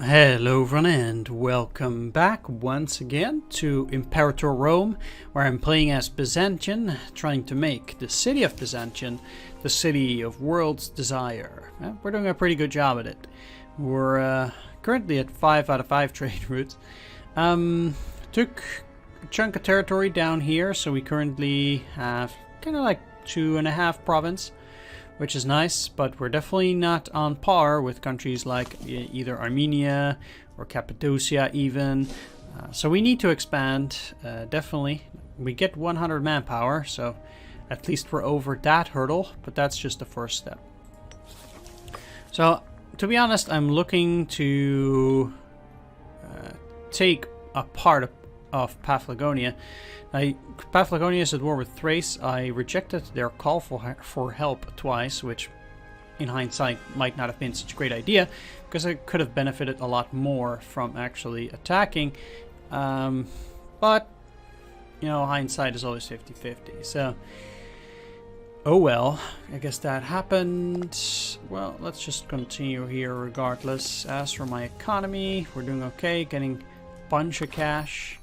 Hello everyone and welcome back once again to Imperator Rome, where I'm playing as Byzantion, trying to make the city of Byzantion the city of world's desire. We're doing a pretty good job at it. We're currently at 5 out of 5 trade routes. Took a chunk of territory down here, so we currently have kind of like 2.5 province, which is nice, but we're definitely not on par with countries like either Armenia or Cappadocia even. So we need to expand, definitely. We get 100 manpower, so at least we're over that hurdle, but that's just the first step. So, to be honest, I'm looking to take a part of Paphlagonia. Paphlagonia is at war with Thrace. I rejected their call for help twice, which in hindsight might not have been such a great idea, because I could have benefited a lot more from actually attacking. But, you know, hindsight is always 50-50. So, oh well, I guess that happened. Well, let's just continue here regardless. As for my economy, we're doing okay, getting a bunch of cash.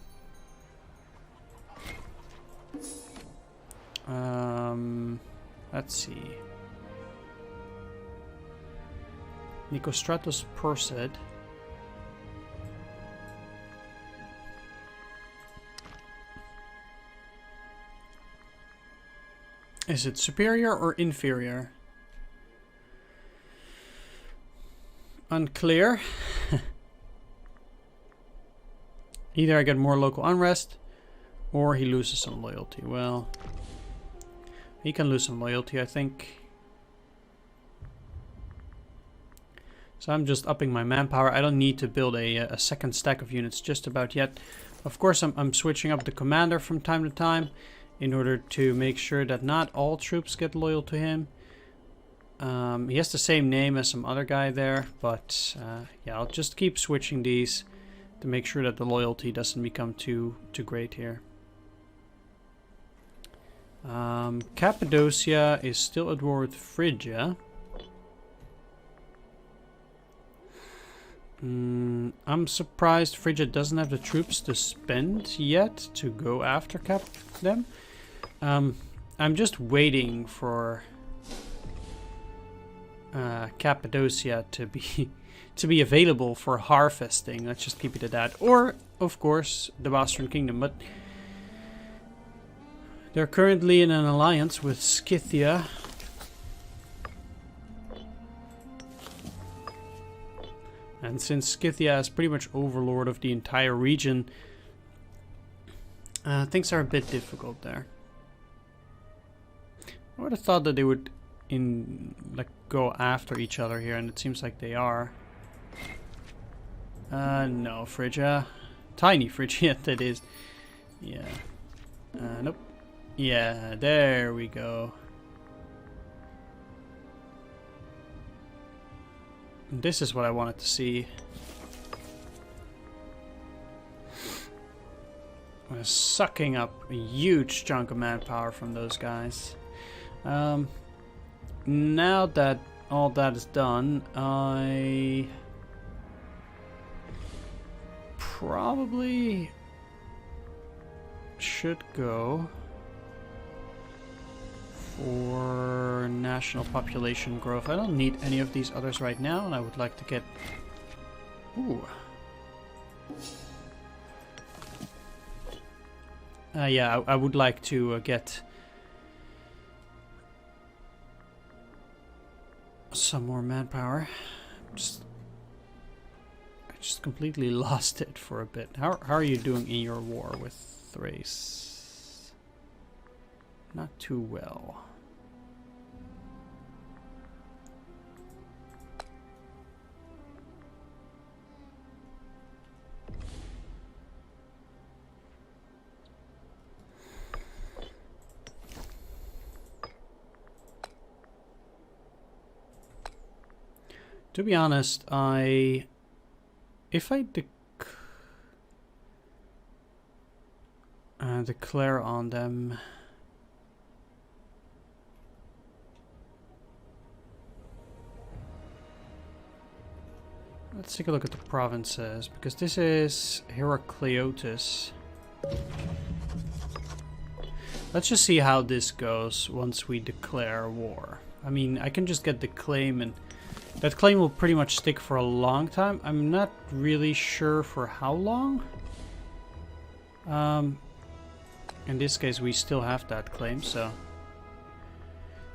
Let's see. Nicostratus Persed. Is it superior or inferior? Unclear. Either I get more local unrest or he loses some loyalty. Well, he can lose some loyalty, I think. So I'm just upping my manpower. I don't need to build a second stack of units just about yet. Of course, I'm switching up the commander from time to time in order to make sure that not all troops get loyal to him. He has the same name as some other guy there, but yeah, I'll just keep switching these to make sure that the loyalty doesn't become too great here. Cappadocia is still at war with Phrygia. I'm surprised Phrygia doesn't have the troops to spend yet to go after them. I'm just waiting for Cappadocia to be available for harvesting. Let's just keep it at that. Or, of course, the Byzantine Kingdom, but they're currently in an alliance with Scythia. And since Scythia is pretty much overlord of the entire region, things are a bit difficult there. I would have thought that they would go after each other here, and it seems like they are. No, Phrygia. Tiny Phrygia, that is. Yeah. Nope. Yeah, there we go. This is what I wanted to see. We're sucking up a huge chunk of manpower from those guys. Now that all that is done, I probably should go for national population growth. I don't need any of these others right now, and I would like to get... Ooh. Yeah, I would like to get some more manpower. I just completely lost it for a bit. How are you doing in your war with Thrace? Not too well. To be honest, if I declare on them, Let's take a look at the provinces, because this is Heracleotis. Let's just see how this goes once we declare war. I mean, I can just get the claim, and that claim will pretty much stick for a long time. I'm not really sure for how long. In this case, we still have that claim, so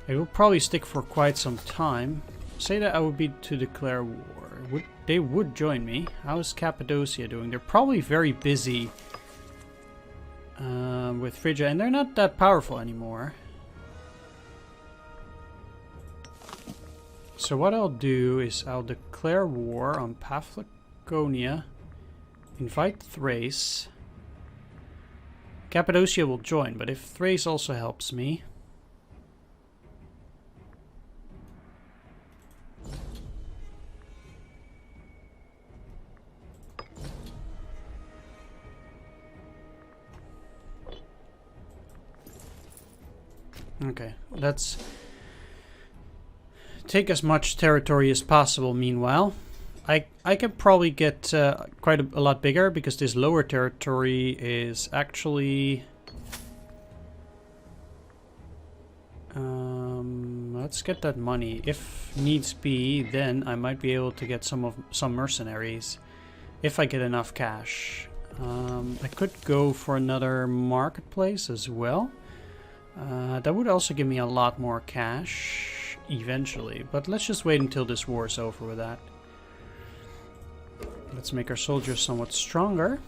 it will probably stick for quite some time. Say that I would be to declare war. They would join me. How is Cappadocia doing? They're probably very busy with Phrygia, and they're not that powerful anymore. So what I'll do is I'll declare war on Paphlagonia, invite Thrace. Cappadocia will join, but if Thrace also helps me... Okay, let's take as much territory as possible meanwhile. I could probably get quite a lot bigger, because this lower territory is actually... let's get that money. If needs be, then I might be able to get some mercenaries if I get enough cash. I could go for another marketplace as well. That would also give me a lot more cash eventually, but let's just wait until this war is over with that. Let's make our soldiers somewhat stronger.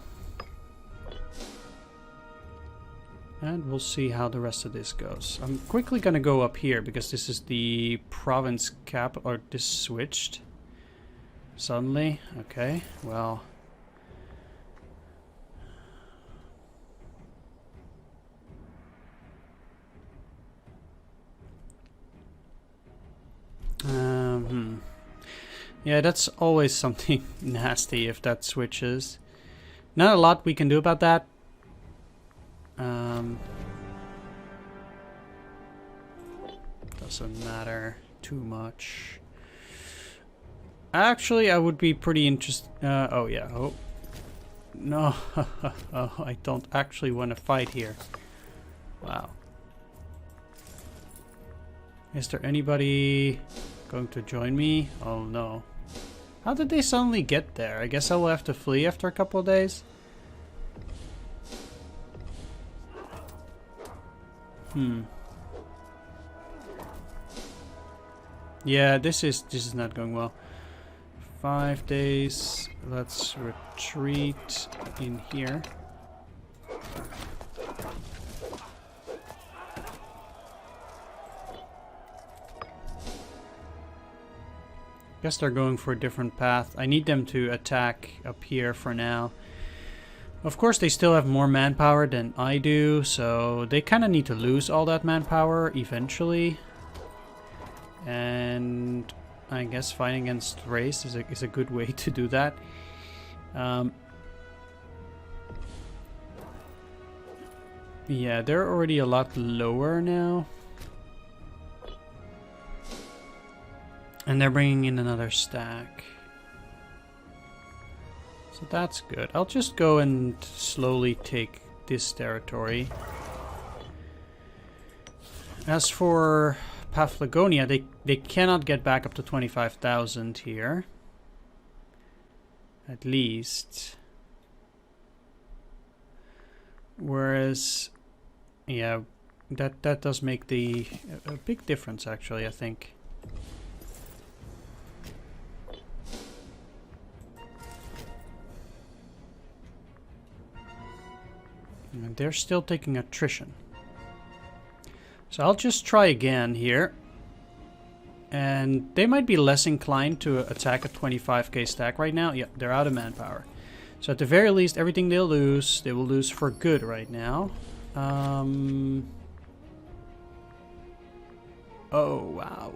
And we'll see how the rest of this goes. I'm quickly gonna go up here because this is the province cap, or this switched suddenly. Okay, well. Yeah, that's always something nasty if that switches. Not a lot we can do about that. Doesn't matter too much. Actually, I would be pretty interested. Oh yeah. Oh no. Oh, I don't actually want to fight here. Wow. Is there anybody going to join me? Oh no. How did they suddenly get there? I guess I will have to flee after a couple of days. Yeah, this is not going well. 5 days. Let's retreat in here. Guess they're going for a different path. I need them to attack up here for now. Of course, they still have more manpower than I do, so they kind of need to lose all that manpower eventually. And I guess fighting against Thrace is a good way to do that. Yeah, they're already a lot lower now. And they're bringing in another stack. So that's good. I'll just go and slowly take this territory. As for Paphlagonia, they cannot get back up to 25,000 here. At least. Whereas, yeah, that does make a big difference actually, I think. And they're still taking attrition. So I'll just try again here. And they might be less inclined to attack a 25k stack right now. Yeah, they're out of manpower. So at the very least, everything they will lose for good right now. Oh, wow.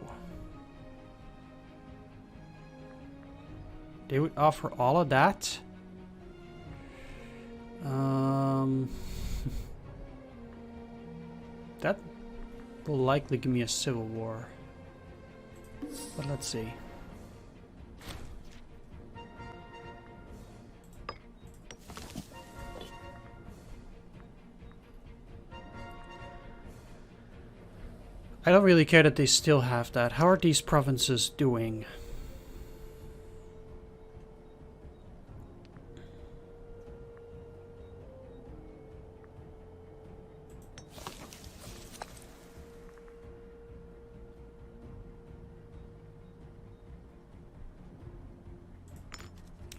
They would offer all of that? That will likely give me a civil war. But let's see. I don't really care that they still have that. How are these provinces doing?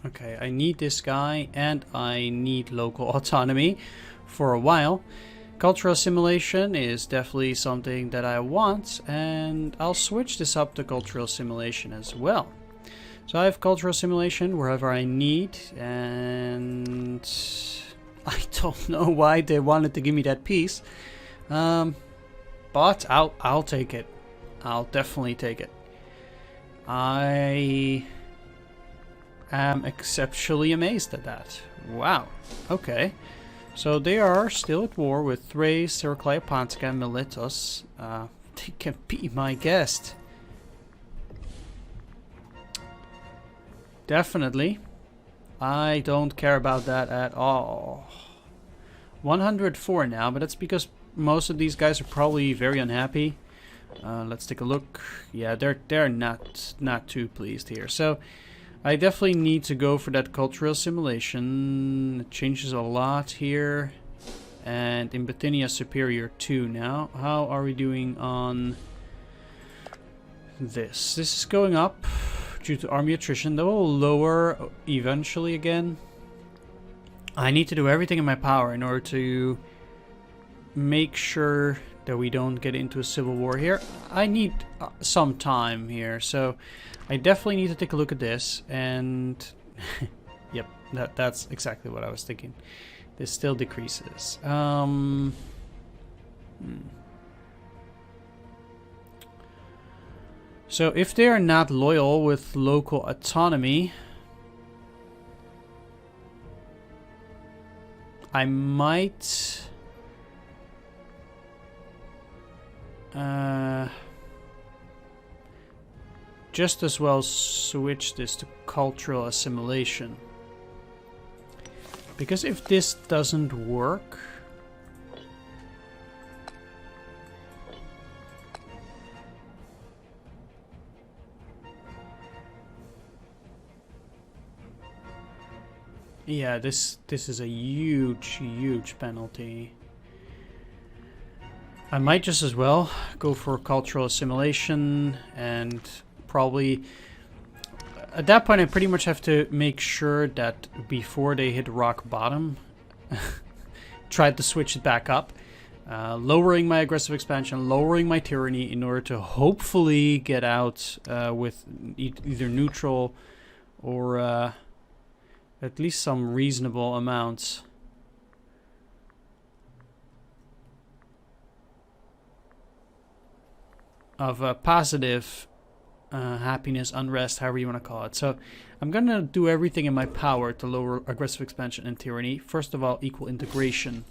Okay, I need this guy and I need local autonomy for a while. Cultural assimilation is definitely something that I want, and I'll switch this up to cultural assimilation as well. So I have cultural assimilation wherever I need, and I don't know why they wanted to give me that piece, but I'll take it. I'll definitely take it. I am exceptionally amazed at that. Wow. Okay. So they are still at war with Thrace, Heraclea, Pontica, and Miletus. They can be my guest. Definitely. I don't care about that at all. 104 now, but that's because most of these guys are probably very unhappy. Let's take a look. Yeah, they're not too pleased here. So I definitely need to go for that cultural assimilation. It changes a lot here. And in Bithynia superior 2 now. How are we doing on this? This is going up due to army attrition. That will lower eventually again. I need to do everything in my power in order to make sure that we don't get into a civil war here. I need some time here, so I definitely need to take a look at this, and yep, that's exactly what I was thinking. This still decreases. So if they are not loyal with local autonomy, I might just as well switch this to cultural assimilation. Because if this doesn't work, yeah, this is a huge penalty. I might just as well go for cultural assimilation, and probably at that point I pretty much have to make sure that before they hit rock bottom, try to switch it back up, lowering my aggressive expansion, lowering my tyranny in order to hopefully get out with either neutral or at least some reasonable amounts of positive happiness, unrest, however you want to call it. So I'm going to do everything in my power to lower aggressive expansion and tyranny. First of all, equal integration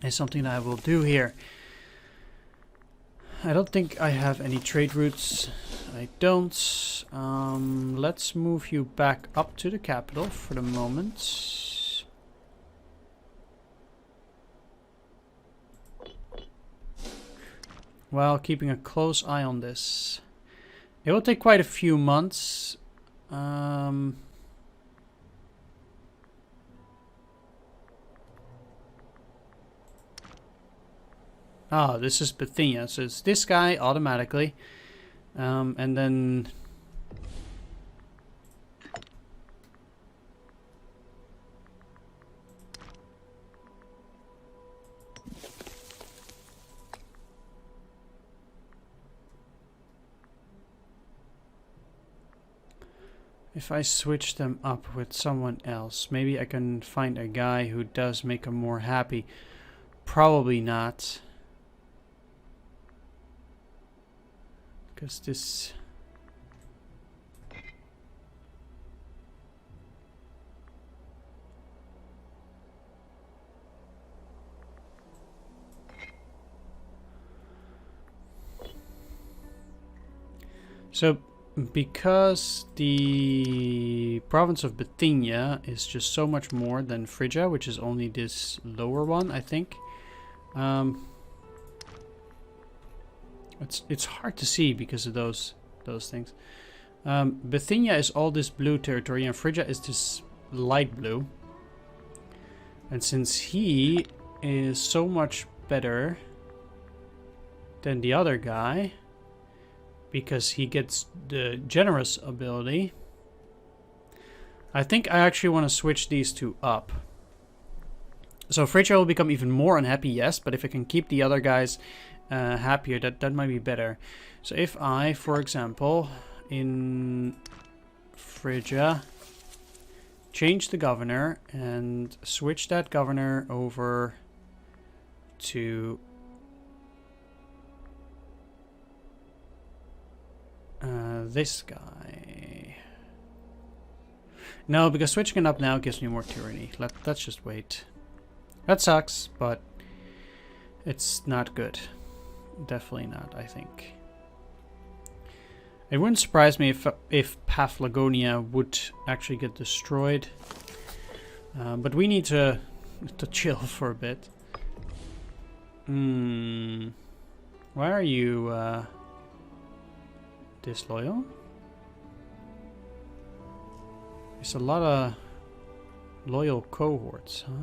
is something that I will do here. I don't think I have any trade routes. I don't. Let's move you back up to the capital for the moment. While keeping a close eye on this. It will take quite a few months. Oh, this is Bithynia, so it's this guy automatically. And then if I switch them up with someone else, maybe I can find a guy who does make them more happy. Probably not. Because this... So, because the province of Bithynia is just so much more than Phrygia, which is only this lower one, I think. It's hard to see because of those things. Bithynia is all this blue territory, and Phrygia is this light blue. And since he is so much better than the other guy, because he gets the generous ability, I think I actually want to switch these two up. So Phrygia will become even more unhappy, yes, but if I can keep the other guys happier, that might be better. So if I, for example, in Phrygia, change the governor and switch that governor over to this guy. No, because switching it up now gives me more tyranny. Let's just wait. That sucks, but it's not good. Definitely not, I think. It wouldn't surprise me if Paphlagonia would actually get destroyed. But we need to chill for a bit. Why are you disloyal? There's a lot of loyal cohorts, huh?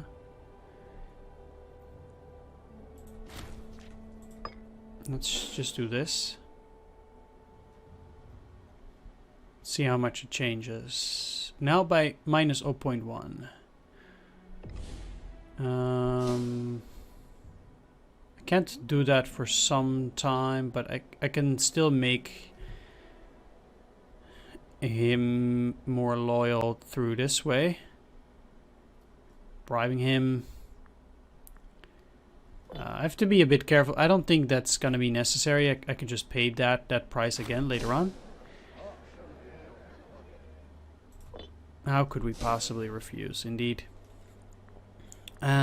Let's just do this. See how much it changes. Now by minus 0.1. I can't do that for some time, but I can still make him more loyal through this way. Bribing him. I have to be a bit careful. I don't think that's gonna be necessary. I can just pay that price again later on. How could we possibly refuse? Indeed.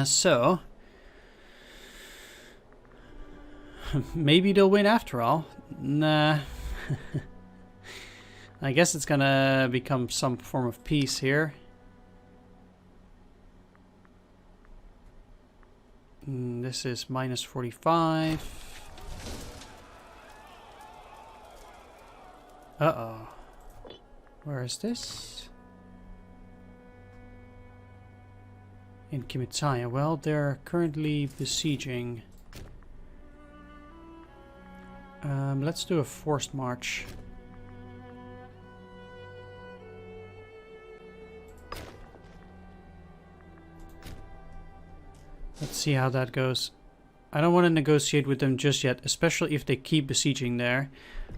So maybe they'll win after all. Nah. I guess it's gonna become some form of peace here. This is minus 45. Uh-oh. Where is this? In Kimitaya. Well, they're currently besieging. Let's do a forced march. Let's see how that goes. I don't want to negotiate with them just yet, especially if they keep besieging there.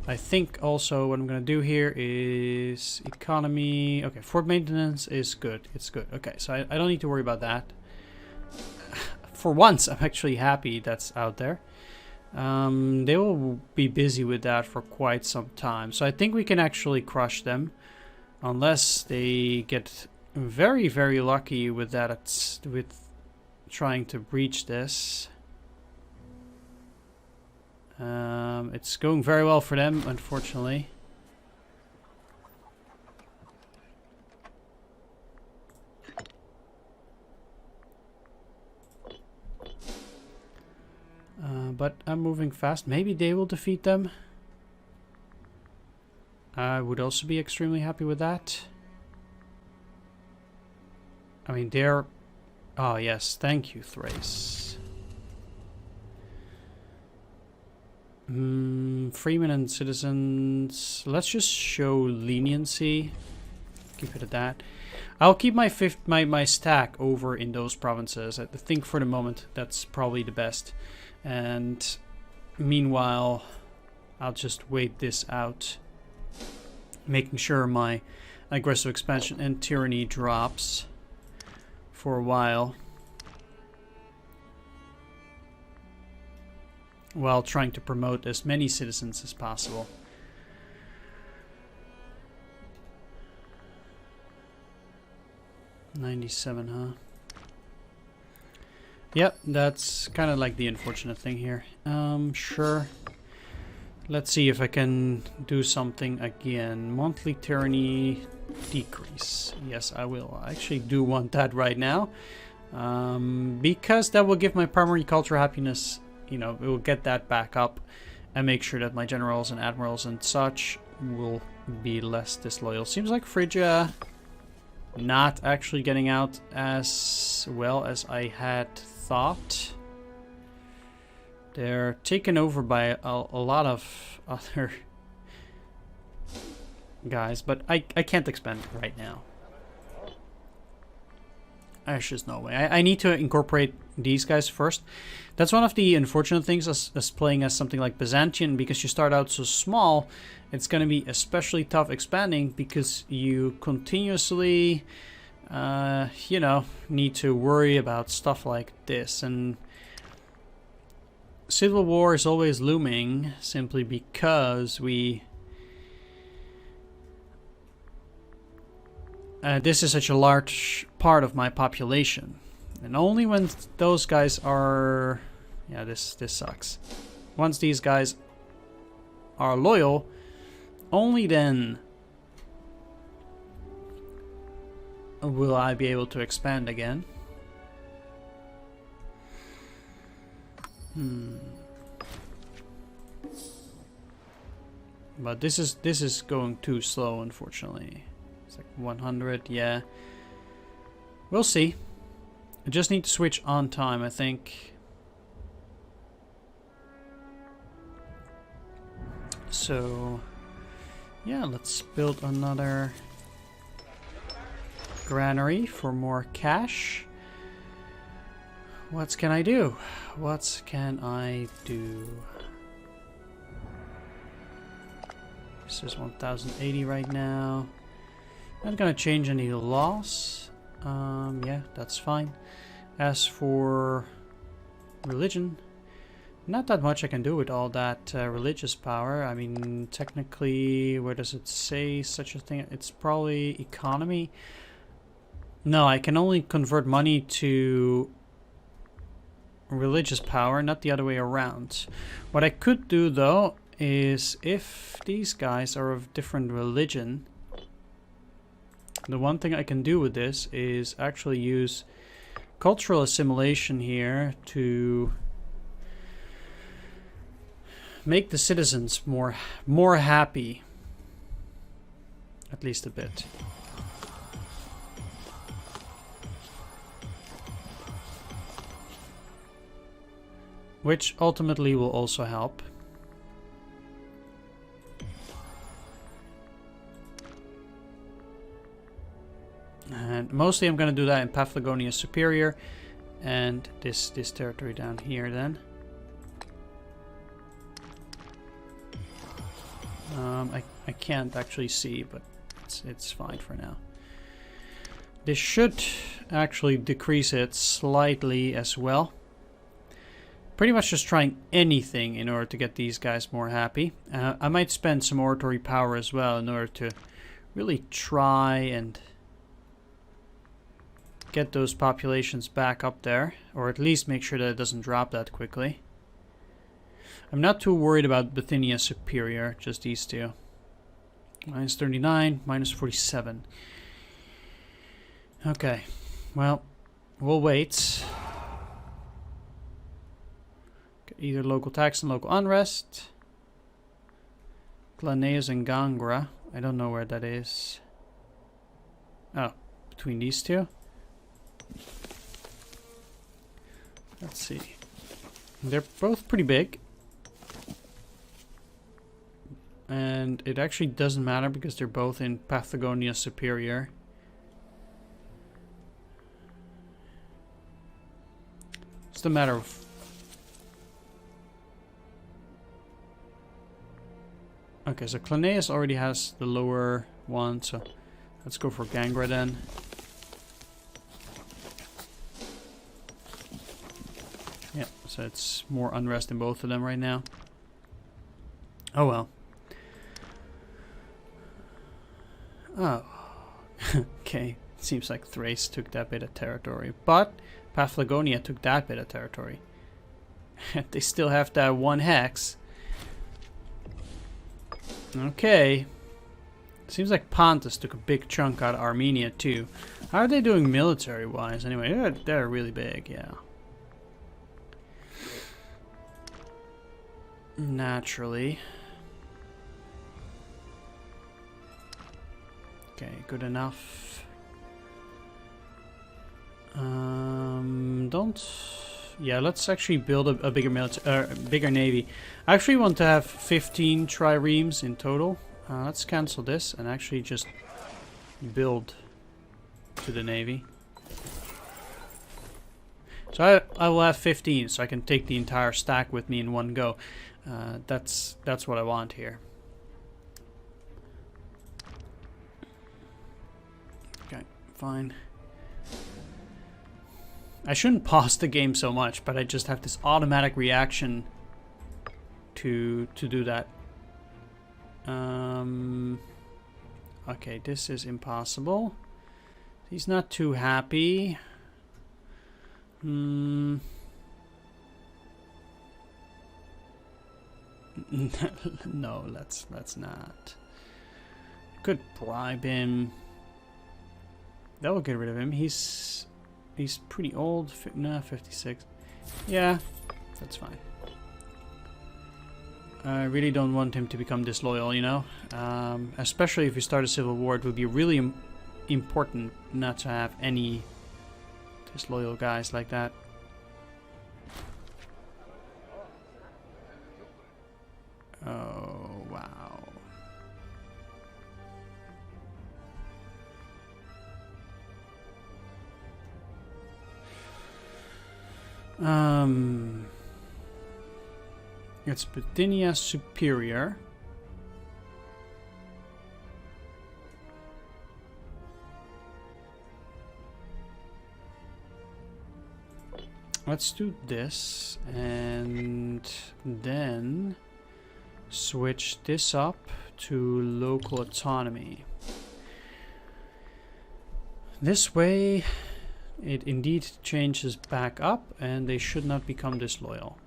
I think also what I'm going to do here is economy. Okay, fort maintenance is good. It's good. Okay, so I don't need to worry about that. For once, I'm actually happy that's out there. They will be busy with that for quite some time. So I think we can actually crush them. Unless they get very, very lucky with that, with trying to breach this. It's going very well for them, unfortunately. But I'm moving fast. Maybe they will defeat them. I would also be extremely happy with that. I mean, they're... Oh, yes. Thank you, Thrace. Freemen and citizens. Let's just show leniency. Keep it at that. I'll keep my stack over in those provinces. I think for the moment that's probably the best. And meanwhile, I'll just wait this out. Making sure my aggressive expansion and tyranny drops for a while, while trying to promote as many citizens as possible. $97, huh? Yep, that's kind of like the unfortunate thing here. Sure. Let's see if I can do something again. Monthly tyranny decrease. Yes, I will. I actually do want that right now. Because that will give my primary culture happiness, you know, it will get that back up. and make sure that my generals and admirals and such will be less disloyal. Seems like Phrygia not actually getting out as well as I had thought. They're taken over by a lot of other guys, but I can't expand right now. There's just no way. I need to incorporate these guys first. That's one of the unfortunate things as playing as something like Byzantion, because you start out so small, it's going to be especially tough expanding because you continuously, you know, need to worry about stuff like this. And civil war is always looming simply because we... this is such a large part of my population, and only when those guys are, yeah, this sucks. Once these guys are loyal, only then will I be able to expand again. But this is going too slow, unfortunately. It's like 100, yeah. We'll see. I just need to switch on time, I think. So, yeah, let's build another granary for more cash. What can I do? What can I do? This is 1080 right now. Not gonna change any laws. Yeah, that's fine. As for religion, not that much I can do with all that religious power. I mean, technically, where does it say such a thing? It's probably economy. No, I can only convert money to religious power, not the other way around. What I could do, though, is if these guys are of different religion, the one thing I can do with this is actually use cultural assimilation here to make the citizens more happy, at least a bit. Which ultimately will also help. And mostly I'm going to do that in Paphlagonia Superior and this territory down here then. I can't actually see, but it's fine for now. This should actually decrease it slightly as well. Pretty much just trying anything in order to get these guys more happy. I might spend some oratory power as well in order to really try and get those populations back up there, or at least make sure that it doesn't drop that quickly. I'm not too worried about Bithynia Superior, just these two. Minus 39, minus 47. Okay, well, we'll wait. Either local tax and local unrest. Claneus and Gangra. I don't know where that is. Oh, between these two? Let's see. They're both pretty big. And it actually doesn't matter because they're both in Paphlagonia Superior. It's a matter of... Okay, so Claneus already has the lower one, so let's go for Gangra then. Yeah, so it's more unrest in both of them right now. Oh well. Oh. Okay, seems like Thrace took that bit of territory, but Paphlagonia took that bit of territory. They still have that one hex. Okay. Seems like Pontus took a big chunk out of Armenia too. How are they doing military-wise anyway? They're really big, yeah. naturally. Okay, good enough. Don't... Yeah, let's actually build a bigger bigger navy. I actually want to have 15 triremes in total. Let's cancel this and actually just build to the navy. So I will have 15, so I can take the entire stack with me in one go. That's what I want here. Okay, fine. I shouldn't pause the game so much, but I just have this automatic reaction to do that. Okay, this is impossible. He's not too happy. No, let's not. Could bribe him. That will get rid of him. He's pretty old. Nah, 56. Yeah, that's fine. I really don't want him to become disloyal, you know? Especially if we start a civil war, it would be really important not to have any disloyal guys like that. Oh, wow. It's Bithynia Superior. Let's do this and then switch this up to local autonomy. This way it indeed changes back up and they should not become disloyal.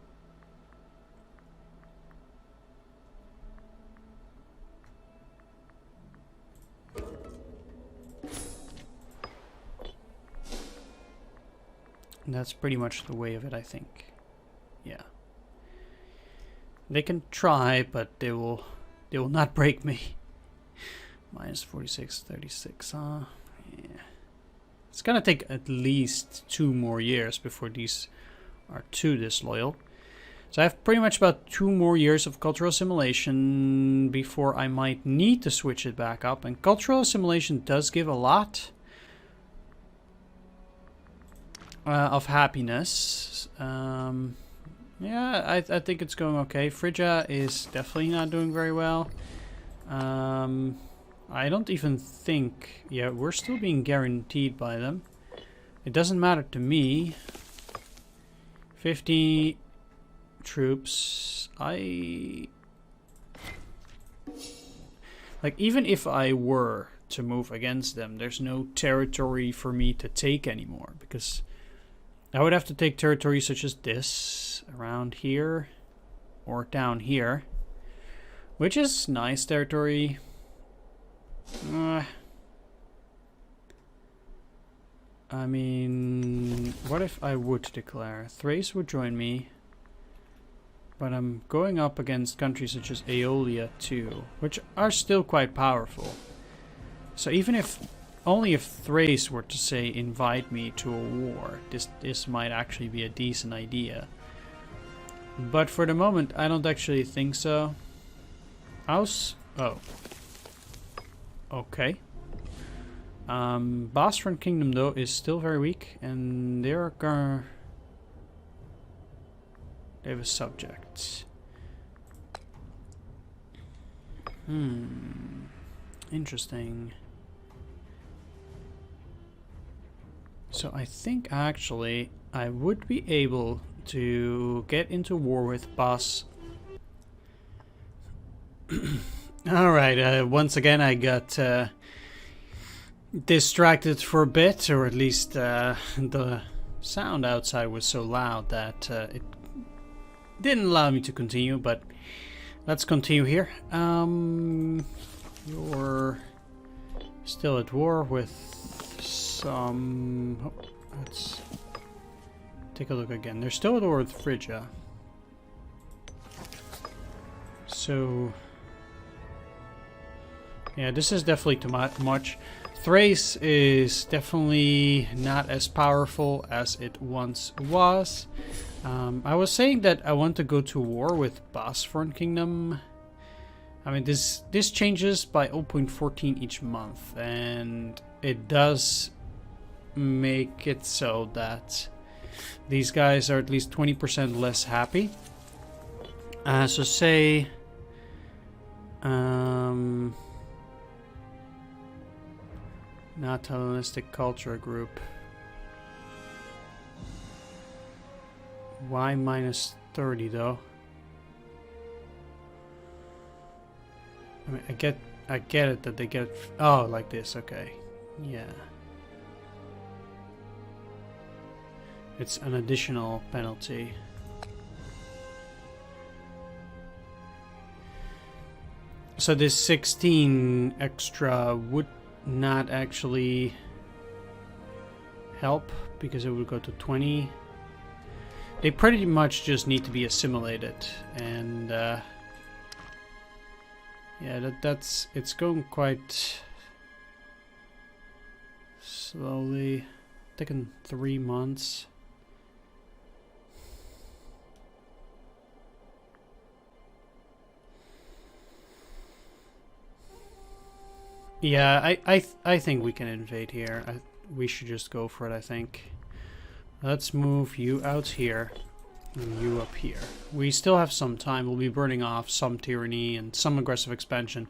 And that's pretty much the way of it, I think. Yeah. They can try, but they will not break me. Minus 46, 36, huh? Yeah. It's gonna take at least 2 more years before these are too disloyal. So I have pretty much about 2 more years of cultural assimilation before I might need to switch it back up. And cultural assimilation does give a lot of happiness. Yeah, I think it's going okay. Phrygia is definitely not doing very well. I don't even think... Yeah, we're still being guaranteed by them. It doesn't matter to me. 50 troops. Like, even if I were to move against them, there's no territory for me to take anymore. Because I would have to take territory such as this, around here, or down here. Which is nice territory. I mean, what if I would declare? Thrace would join me. But I'm going up against countries such as Aeolia too, which are still quite powerful. So even if... Only if Thrace were to say invite me to a war, this might actually be a decent idea. But for the moment, I don't actually think so. Oh. Okay. Bosphorus Kingdom though is still very weak, and they have a subject. Interesting. So I think actually I would be able to get into war with Bos. Alright, once again I got distracted for a bit, or at least the sound outside was so loud that it didn't allow me to continue, but let's continue here. You're still at war with some... Oh, let's take a look again. They're still at war with Phrygia. So yeah, this is definitely too much. Thrace is definitely not as powerful as it once was. I was saying that I want to go to war with Byzantion Kingdom. I mean, this changes by 0.14 each month, and it does make it so that these guys are at least 20% less happy. So say not Hellenistic culture group. Why minus 30 though? I mean, I get it that they get oh, like this. Okay, yeah. It's an additional penalty. So this 16 extra would not actually help because it would go to 20. They pretty much just need to be assimilated, and yeah, it's going quite slowly, taking 3 months. Yeah, I think we can invade here. We should just go for it, I think. Let's move you out here and you up here. We still have some time. We'll be burning off some tyranny and some aggressive expansion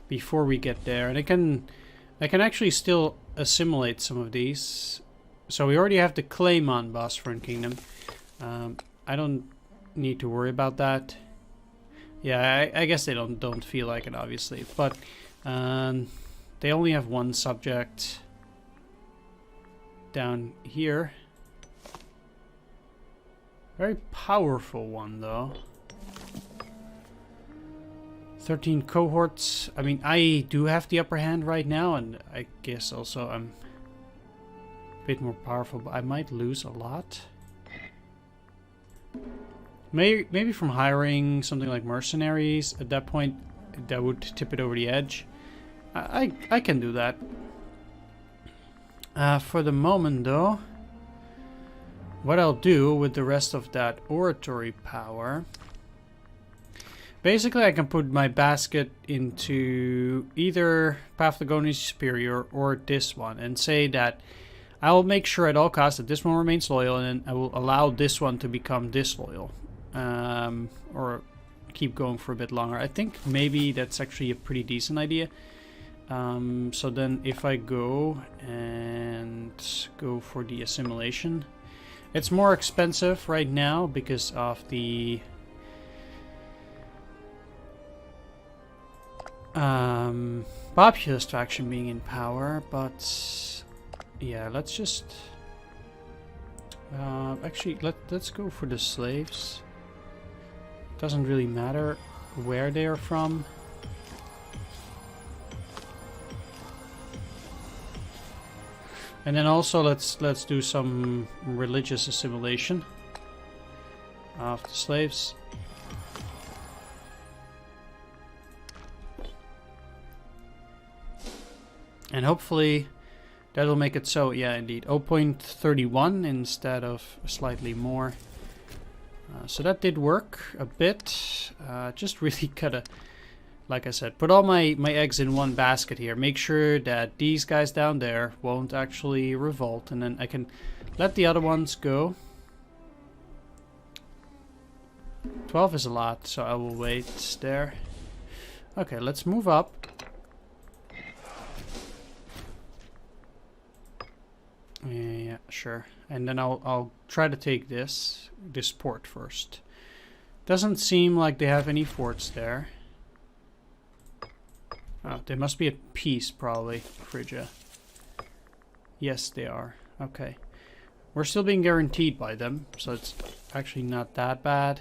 before we get there. And I can actually still assimilate some of these. So we already have the claim on Byzantion Kingdom. I don't need to worry about that. Yeah, I guess they don't feel like it, obviously, but they only have one subject down here. Very powerful one, though. 13 cohorts. I mean, I do have the upper hand right now, and I guess also I'm a bit more powerful, but I might lose a lot. Maybe from hiring something like mercenaries. At that point, that would tip it over the edge. I can do that. For the moment, though, what I'll do with the rest of that oratory power, basically I can put my basket into either Paphlagonia Superior or this one and say that I will make sure at all costs that this one remains loyal, and then I will allow this one to become disloyal, or keep going for a bit longer. I think maybe that's actually a pretty decent idea. So then if I go and go for the assimilation, it's more expensive right now because of the populist faction being in power, but yeah, let's just actually let's go for the slaves. Doesn't really matter where they are from. And then also let's do some religious assimilation of the slaves. And hopefully that'll make it so, yeah, indeed, 0.31 instead of slightly more. So that did work a bit. Just really gotta, like I said, put all my eggs in one basket here. Make sure that these guys down there won't actually revolt, and then I can let the other ones go. 12 is a lot, so I will wait there. Okay, let's move up. Yeah, sure. And then I'll try to take this port first. Doesn't seem like they have any forts there. Oh, they must be at peace, probably, Phrygia. Yes, they are. Okay. We're still being guaranteed by them, so it's actually not that bad.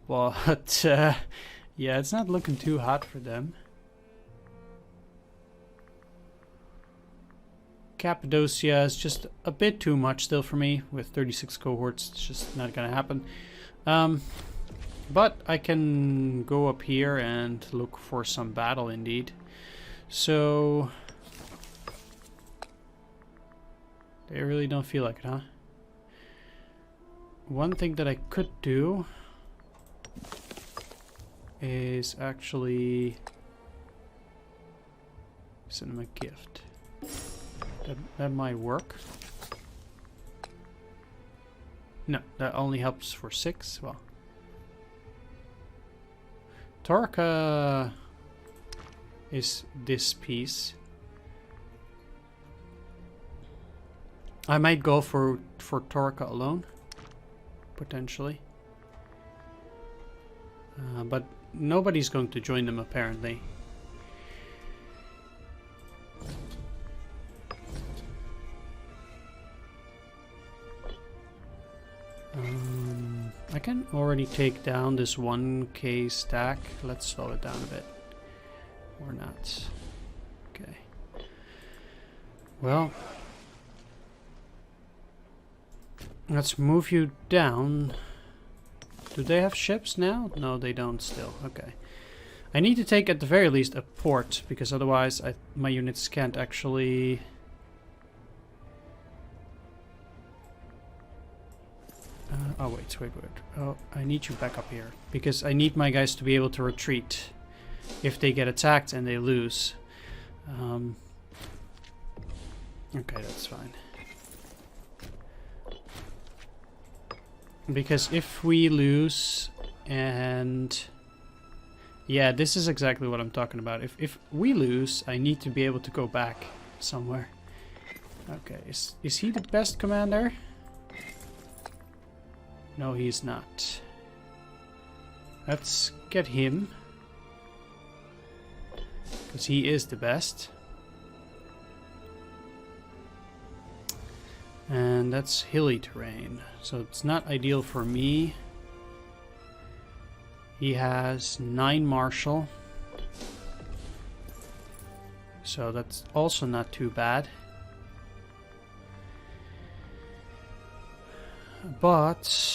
But, yeah, it's not looking too hot for them. Cappadocia is just a bit too much still for me. With 36 cohorts, it's just not going to happen. But I can go up here and look for some battle indeed. So they really don't feel like it, huh? One thing that I could do is actually send him a gift. That might work. No, that only helps for 6. Well, Torca is this piece. I might go for Torca alone, potentially. But nobody's going to join them apparently. I can already take down this 1k stack. Let's slow it down a bit. Or not. Okay. Well, let's move you down. Do they have ships now? No, they don't still. Okay. I need to take at the very least a port, because otherwise my units can't actually... oh, wait. Oh, I need you back up here, because I need my guys to be able to retreat if they get attacked and they lose. Okay, that's fine. Because if we lose, and yeah, this is exactly what I'm talking about. If we lose, I need to be able to go back somewhere. Okay, is he the best commander? No, he's not. Let's get him, because he is the best. And that's hilly terrain, so it's not ideal for me. He has 9 martial, so that's also not too bad. But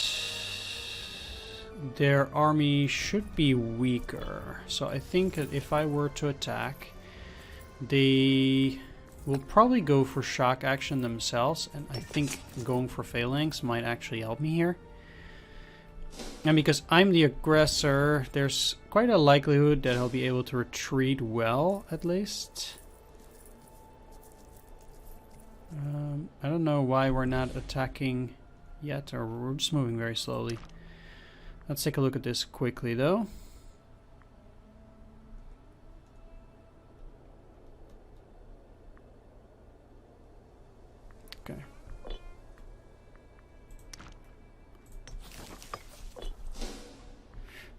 their army should be weaker, so I think that if I were to attack, they will probably go for shock action themselves, and I think going for phalanx might actually help me here. And because I'm the aggressor, there's quite a likelihood that I'll be able to retreat well, at least. I don't know why we're not attacking yet, or we're just moving very slowly. Let's take a look at this quickly, though. Okay.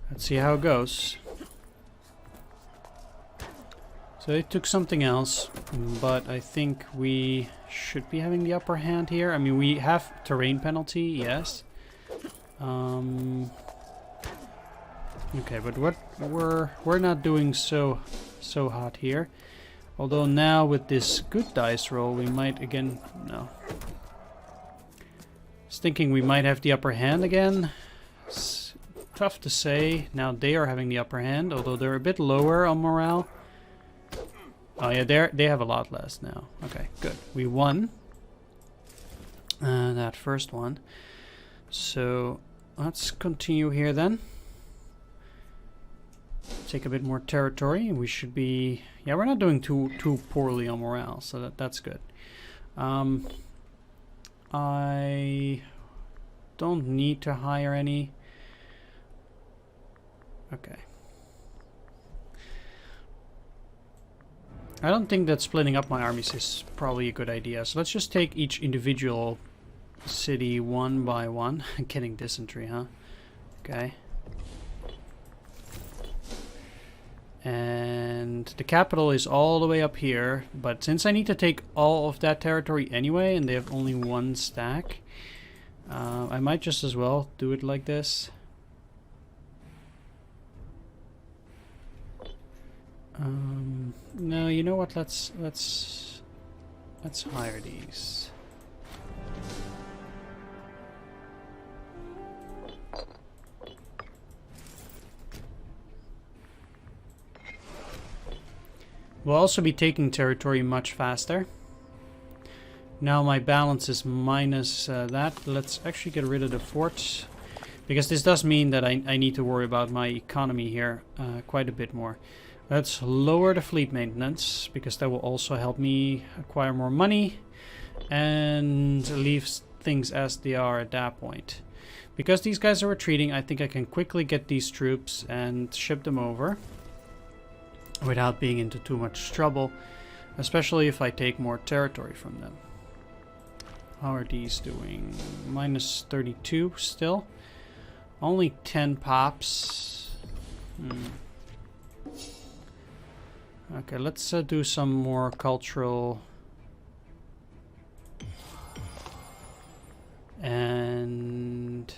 Let's see how it goes. So they took something else, but I think we should be having the upper hand here. I mean, we have terrain penalty, yes. Okay, but what we're not doing so hot here. Although now with this good dice roll, we might again no. I was thinking we might have the upper hand again. It's tough to say. Now they are having the upper hand, although they're a bit lower on morale. Oh yeah, they have a lot less now. Okay, good. We won that first one. So let's continue here then. Take a bit more territory. We should be... yeah, we're not doing too poorly on morale, so that's good. I don't need to hire any. Okay. I don't think that splitting up my armies is probably a good idea. So let's just take each individual city one by one. Getting dysentery, huh? Okay. And the capital is all the way up here. But since I need to take all of that territory anyway, and they have only 1 stack, I might just as well do it like this. No, you know what? Let's hire these. We'll also be taking territory much faster. Now my balance is minus that. Let's actually get rid of the forts, because this does mean that I need to worry about my economy here quite a bit more. Let's lower the fleet maintenance, because that will also help me acquire more money and leave things as they are at that point. Because these guys are retreating, I think I can quickly get these troops and ship them over without being into too much trouble, especially if I take more territory from them. How are these doing? Minus 32 still. Only 10 pops. Okay, let's do some more cultural and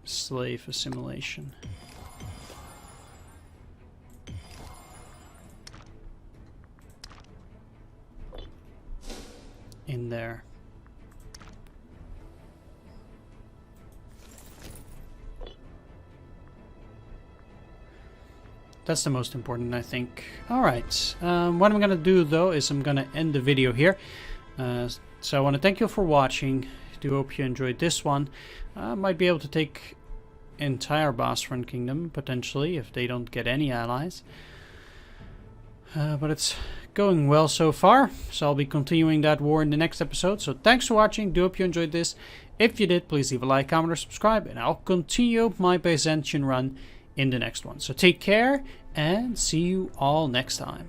slave assimilation. In there. That's the most important, I think. Alright, what I'm going to do though is I'm going to end the video here. So I want to thank you for watching. I do hope you enjoyed this one. Might be able to take entire Bosphorus Kingdom, potentially, if they don't get any allies. But it's going well so far, so I'll be continuing that war in the next episode. So thanks for watching. Do hope you enjoyed this. If you did, please leave a like, comment, or subscribe, and I'll continue my Byzantian run in the next one. So take care, and see you all next time.